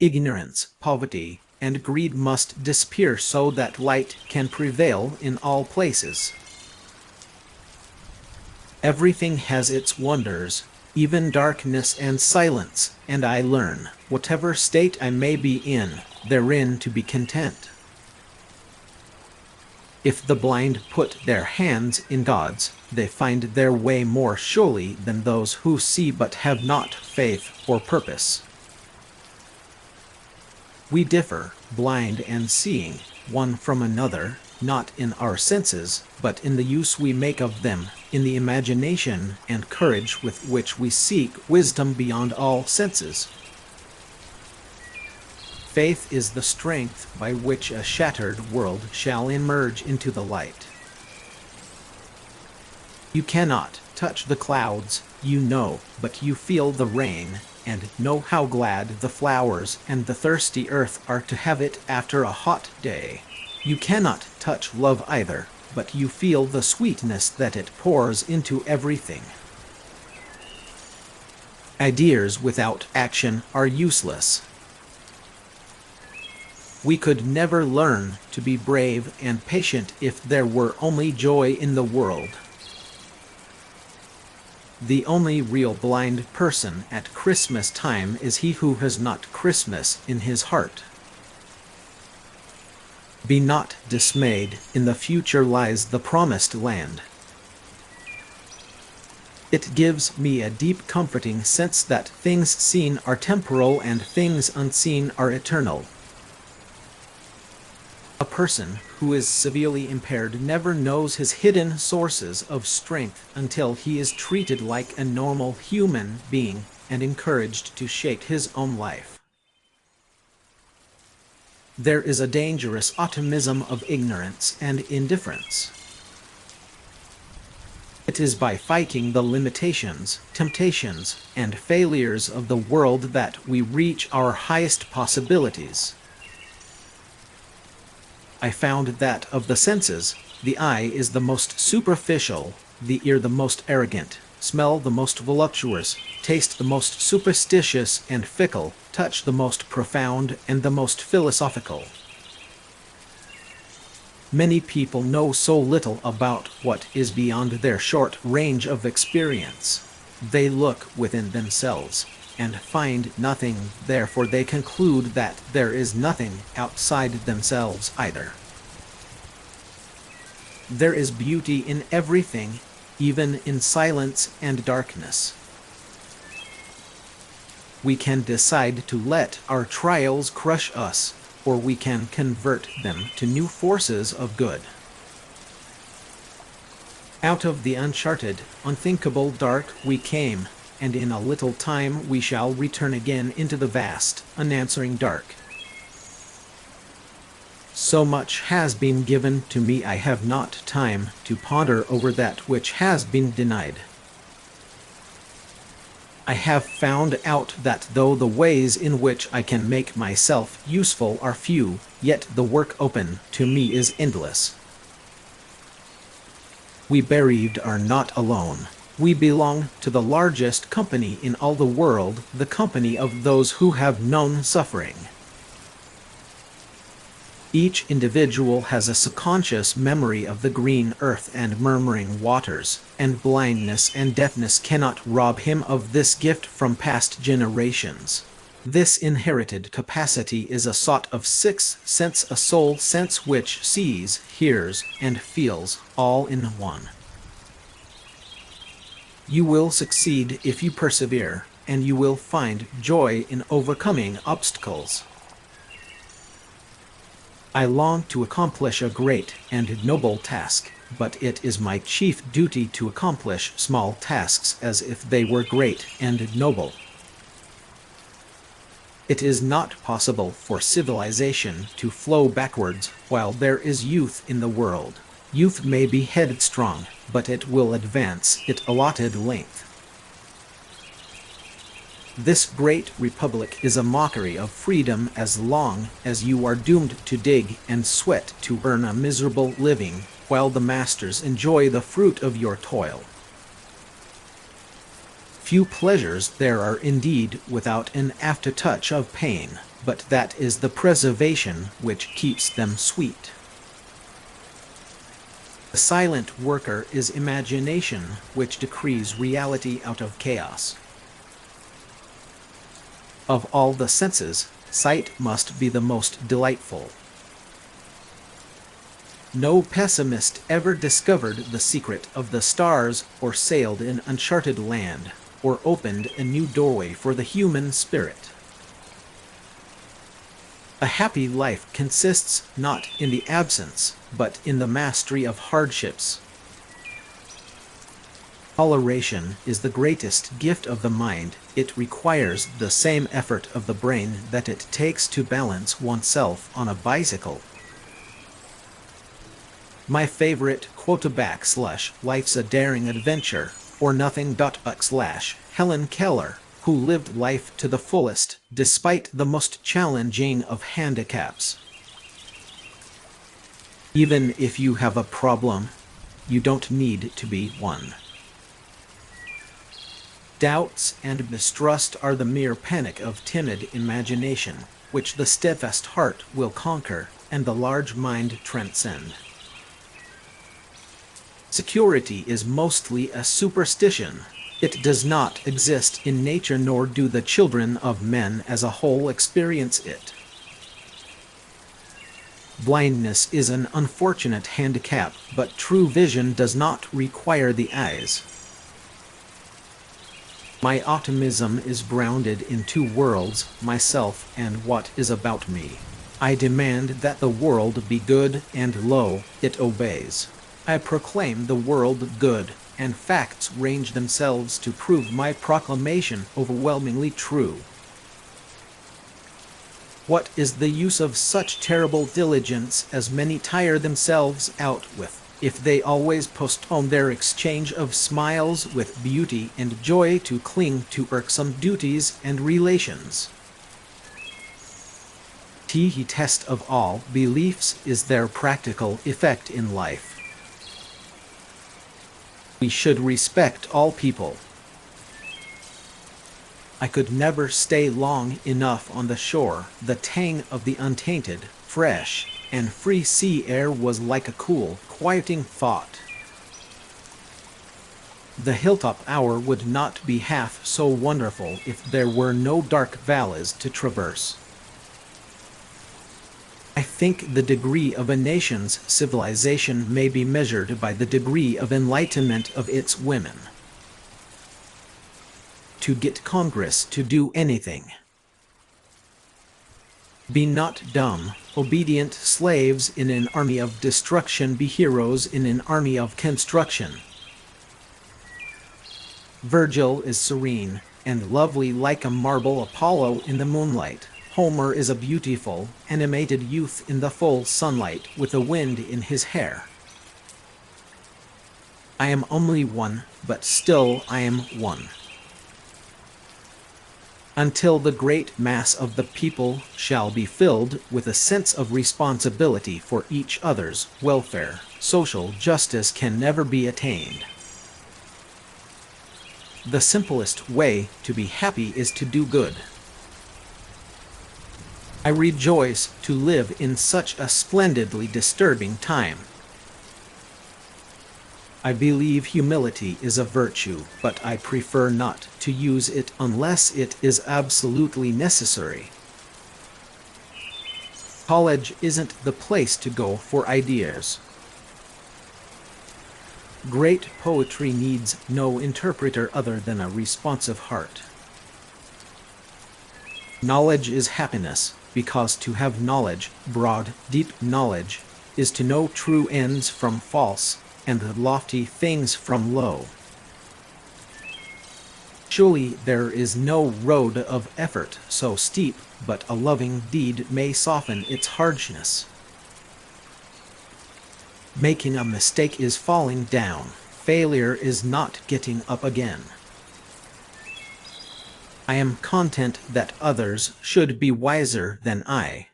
Ignorance, poverty, and greed must disappear so that light can prevail in all places. Everything has its wonders, even darkness and silence, and I learn, whatever state I may be in, therein to be content. If the blind put their hands in God's, they find their way more surely than those who see but have not faith or purpose. We differ, blind and seeing, one from another, not in our senses, but in the use we make of them, in the imagination and courage with which we seek wisdom beyond all senses. Faith is the strength by which a shattered world shall emerge into the light. You cannot touch the clouds, you know, but you feel the rain, and know how glad the flowers and the thirsty earth are to have it after a hot day. You cannot touch love either, but you feel the sweetness that it pours into everything. Ideas without action are useless. We could never learn to be brave and patient if there were only joy in the world. The only real blind person at Christmas time is he who has not Christmas in his heart. Be not dismayed, in the future lies the promised land. It gives me a deep comforting sense that things seen are temporal and things unseen are eternal. A person who is severely impaired never knows his hidden sources of strength until he is treated like a normal human being and encouraged to shape his own life. There is a dangerous optimism of ignorance and indifference. It is by fighting the limitations, temptations, and failures of the world that we reach our highest possibilities. I found that of the senses, the eye is the most superficial, the ear the most arrogant, smell the most voluptuous, taste the most superstitious and fickle, touch the most profound and the most philosophical. Many people know so little about what is beyond their short range of experience. They look within themselves and find nothing, therefore they conclude that there is nothing outside themselves either. There is beauty in everything, even in silence and darkness. We can decide to let our trials crush us, or we can convert them to new forces of good. Out of the uncharted, unthinkable dark we came, and in a little time we shall return again into the vast, unanswering dark. So much has been given to me I have not time to ponder over that which has been denied. I have found out that though the ways in which I can make myself useful are few, yet the work open to me is endless. We bereaved are not alone. We belong to the largest company in all the world, the company of those who have known suffering. Each individual has a subconscious memory of the green earth and murmuring waters, and blindness and deafness cannot rob him of this gift from past generations. This inherited capacity is a sort of sixth sense, a soul sense which sees, hears, and feels all in one. You will succeed if you persevere, and you will find joy in overcoming obstacles. I long to accomplish a great and noble task, but it is my chief duty to accomplish small tasks as if they were great and noble. It is not possible for civilization to flow backwards while there is youth in the world. Youth may be headstrong, but it will advance its allotted length. This great republic is a mockery of freedom as long as you are doomed to dig and sweat to earn a miserable living, while the masters enjoy the fruit of your toil. Few pleasures there are indeed without an aftertouch of pain. but that is the preservation which keeps them sweet. The silent worker is imagination, which decrees reality out of chaos. Of all the senses, sight must be the most delightful. No pessimist ever discovered the secret of the stars, or sailed in uncharted land, or opened a new doorway for the human spirit. A happy life consists not in the absence, but in the mastery of hardships. Toleration is the greatest gift of the mind. It requires the same effort of the brain that it takes to balance oneself on a bicycle. My favorite quote: "Life's a daring adventure, or nothing." Helen Keller, who lived life to the fullest, despite the most challenging of handicaps. Even if you have a problem, you don't need to be one. Doubts and mistrust are the mere panic of timid imagination, which the steadfast heart will conquer, and the large mind transcend. Security is mostly a superstition. It does not exist in nature, nor do the children of men as a whole experience it. Blindness is an unfortunate handicap, but true vision does not require the eyes. My optimism is grounded in two worlds, myself and what is about me. I demand that the world be good, and lo, it obeys. I proclaim the world good, and facts range themselves to prove my proclamation overwhelmingly true. What is the use of such terrible diligence as many tire themselves out with, if they always postpone their exchange of smiles with beauty and joy to cling to irksome duties and relations? The test of all beliefs is their practical effect in life. We should respect all people. I could never stay long enough on the shore. The tang of the untainted, fresh, and free sea air was like a cool, quieting thought. The hilltop hour would not be half so wonderful if there were no dark valleys to traverse. I think the degree of a nation's civilization may be measured by the degree of enlightenment of its women. To get Congress to do anything. Be not dumb, obedient slaves in an army of destruction. Be heroes in an army of construction. Virgil is serene and lovely like a marble Apollo in the moonlight. Homer is a beautiful, animated youth in the full sunlight, with a wind in his hair. I am only one, but still I am one. Until the great mass of the people shall be filled with a sense of responsibility for each other's welfare, social justice can never be attained. The simplest way to be happy is to do good. I rejoice to live in such a splendidly disturbing time. I believe humility is a virtue, but I prefer not to use it unless it is absolutely necessary. College isn't the place to go for ideas. Great poetry needs no interpreter other than a responsive heart. Knowledge is happiness, because to have knowledge, broad, deep knowledge, is to know true ends from false, and lofty things from low. Surely there is no road of effort so steep, but a loving deed may soften its harshness. Making a mistake is falling down. Failure is not getting up again. I am content that others should be wiser than I.